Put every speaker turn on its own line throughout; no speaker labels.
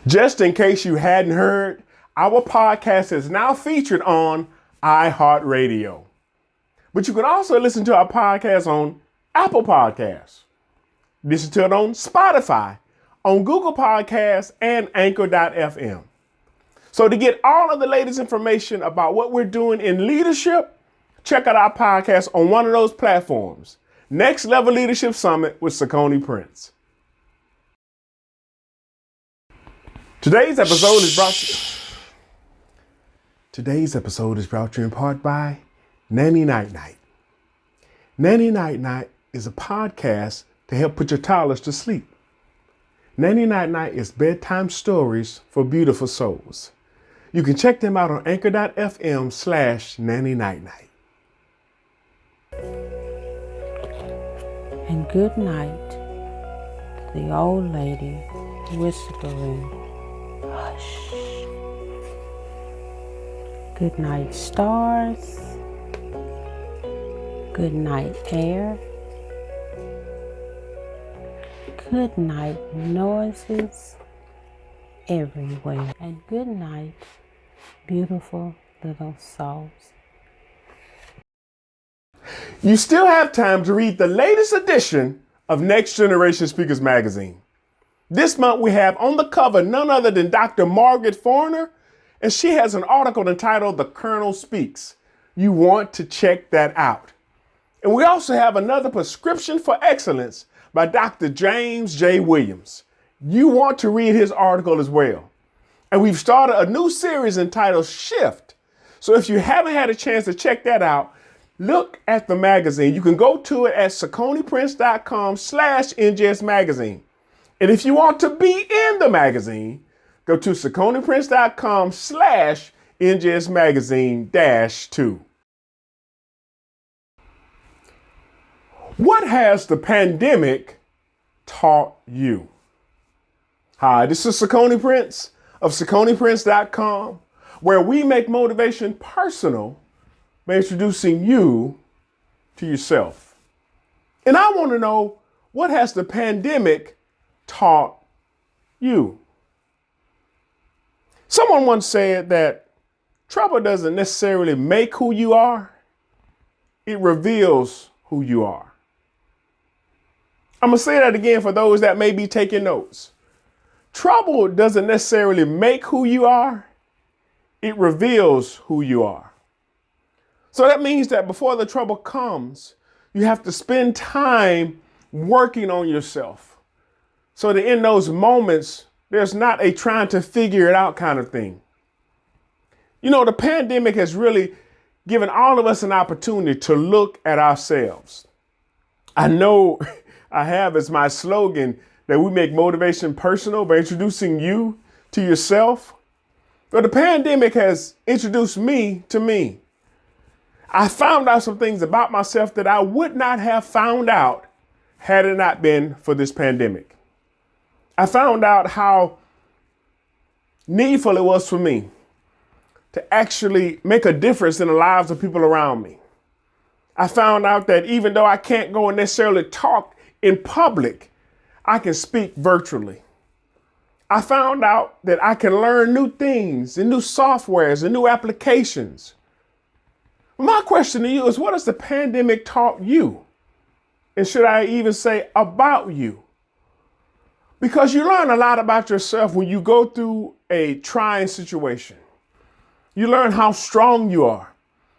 Just in case you hadn't heard, our podcast is now featured on iHeart Radio. But you can also listen to our podcast on Apple Podcasts. Listen to it on Spotify, on Google Podcasts, and Anchor.fm. So to get all of the latest information about what we're doing in leadership, check out our podcast on one of those platforms. Next Level Leadership Summit with Saucony Prince. Today's episode is brought to you in part by Nanny Night Night. Nanny Night Night is a podcast to help put your toddlers to sleep. Nanny Night Night is bedtime stories for beautiful souls. You can check them out on anchor.fm/Nanny Night Night.
And good night, the old lady whispering, hush. Good night, stars. Good night, air. Good night, noises everywhere. And good night, beautiful little souls.
You still have time to read the latest edition of Next Generation Speakers Magazine. This month we have on the cover none other than Dr. Margaret Forner, and she has an article entitled The Colonel Speaks. You want to check that out. And we also have another prescription for excellence by Dr. James J. Williams. You want to read his article as well. And we've started a new series entitled Shift. So if you haven't had a chance to check that out, look at the magazine. You can go to it at sauconyprince.com/NGS Magazine. And if you want to be in the magazine, go to sauconyprince.com/NGS Magazine-2. What has the pandemic taught you? Hi, this is Saucony Prince of sauconyprince.com, where we make motivation personal by introducing you to yourself. And I want to know, what has the pandemic taught you? Someone once said that trouble doesn't necessarily make who you are, it reveals who you are. I'm going to say that again for those that may be taking notes. Trouble doesn't necessarily make who you are, it reveals who you are. So that means that before the trouble comes, you have to spend time working on yourself. So that in those moments, there's not a trying to figure it out kind of thing. You know, the pandemic has really given all of us an opportunity to look at ourselves. I know I have as my slogan that we make motivation personal by introducing you to yourself. But the pandemic has introduced me to me. I found out some things about myself that I would not have found out had it not been for this pandemic. I found out how needful it was for me to actually make a difference in the lives of people around me. I found out that even though I can't go and necessarily talk in public, I can speak virtually. I found out that I can learn new things and new softwares and new applications. My question to you is, what has the pandemic taught you? And should I even say about you? Because you learn a lot about yourself when you go through a trying situation. You learn how strong you are.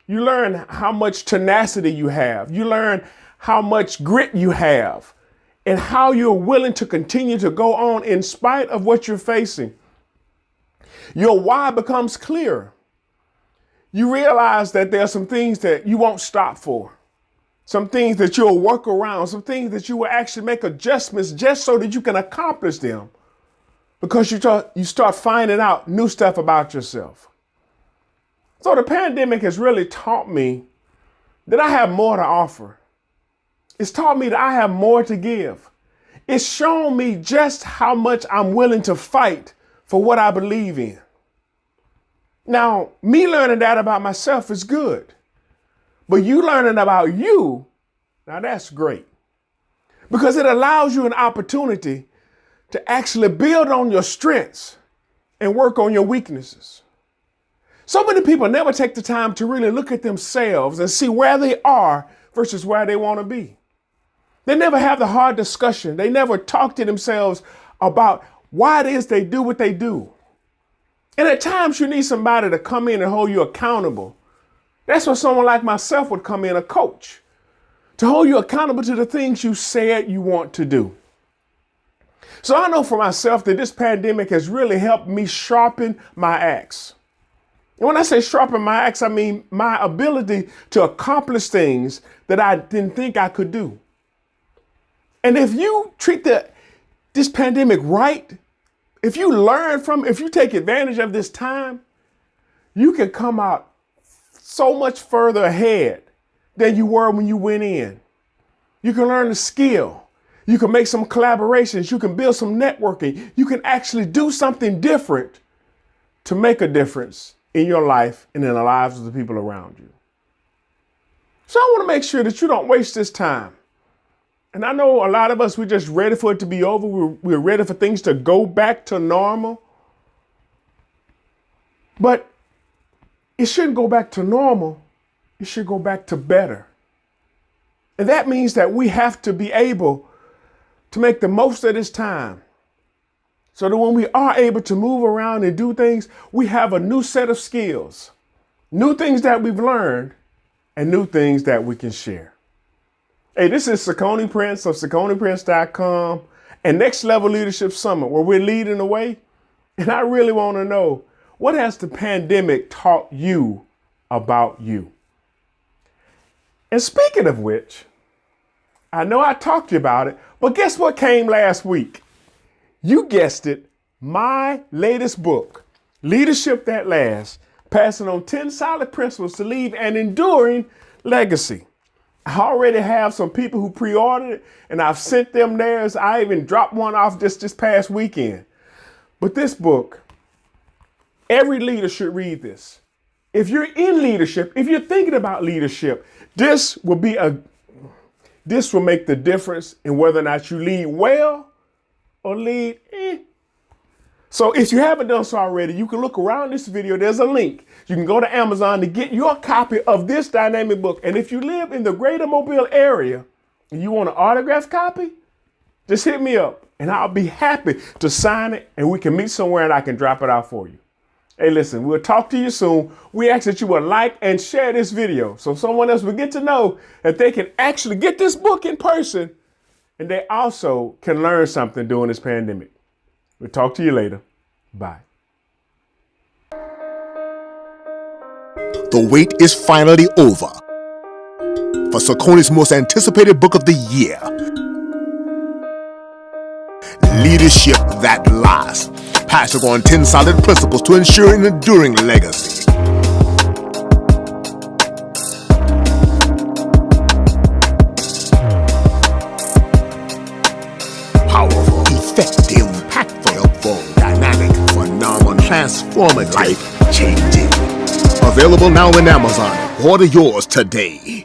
You learn how much tenacity you have. You learn how much grit you have and how you're willing to continue to go on in spite of what you're facing. Your why becomes clearer. You realize that there are some things that you won't stop for, some things that you'll work around, some things that you will actually make adjustments just so that you can accomplish them, because you start finding out new stuff about yourself. So the pandemic has really taught me that I have more to offer. It's taught me that I have more to give. It's shown me just how much I'm willing to fight for what I believe in. Now, me learning that about myself is good, but you learning about you, now that's great, because it allows you an opportunity to actually build on your strengths and work on your weaknesses. So many people never take the time to really look at themselves and see where they are versus where they want to be. They never have the hard discussion. They never talk to themselves about why it is they do what they do. And at times you need somebody to come in and hold you accountable. That's where someone like myself would come in, a coach, to hold you accountable to the things you said you want to do. So I know for myself that this pandemic has really helped me sharpen my axe. And when I say sharpen my axe, I mean my ability to accomplish things that I didn't think I could do. And if you treat this pandemic right, if you learn from, if you take advantage of this time, you can come out so much further ahead than you were when you went in. You can learn a skill. You can make some collaborations. You can build some networking. You can actually do something different to make a difference in your life and in the lives of the people around you. So I want to make sure that you don't waste this time. And I know a lot of us, we're just ready for it to be over. We're ready for things to go back to normal. But it shouldn't go back to normal. It should go back to better. And that means that we have to be able to make the most of this time so that when we are able to move around and do things, we have a new set of skills, new things that we've learned, and new things that we can share. Hey, this is Saucony Prince of SauconyPrince.com and Next Level Leadership Summit, where we're leading the way. And I really want to know, what has the pandemic taught you about you? And speaking of which, I know I talked to you about it, but guess what came last week? You guessed it, my latest book, Leadership That Lasts, passing on 10 solid principles to leave an enduring legacy. I already have some people who pre-ordered it, and I've sent them theirs. I even dropped one off just this past weekend. But this book, every leader should read this. If you're in leadership, if you're thinking about leadership, this will make the difference in whether or not you lead well or lead So if you haven't done so already, you can look around this video. There's a link. You can go to Amazon to get your copy of this dynamic book. And if you live in the greater Mobile area and you want an autographed copy, just hit me up and I'll be happy to sign it and we can meet somewhere and I can drop it out for you. Hey, listen, we'll talk to you soon. We ask that you will like and share this video so someone else will get to know that they can actually get this book in person and they also can learn something during this pandemic. We'll talk to you later. Bye.
The wait is finally over for Saucony's most anticipated book of the year, Leadership That Lasts, passing on 10 solid principles to ensure an enduring legacy. Powerful, effective, impactful, helpful, dynamic, phenomenal, transformative, life-changing. Available now in Amazon. Order yours today.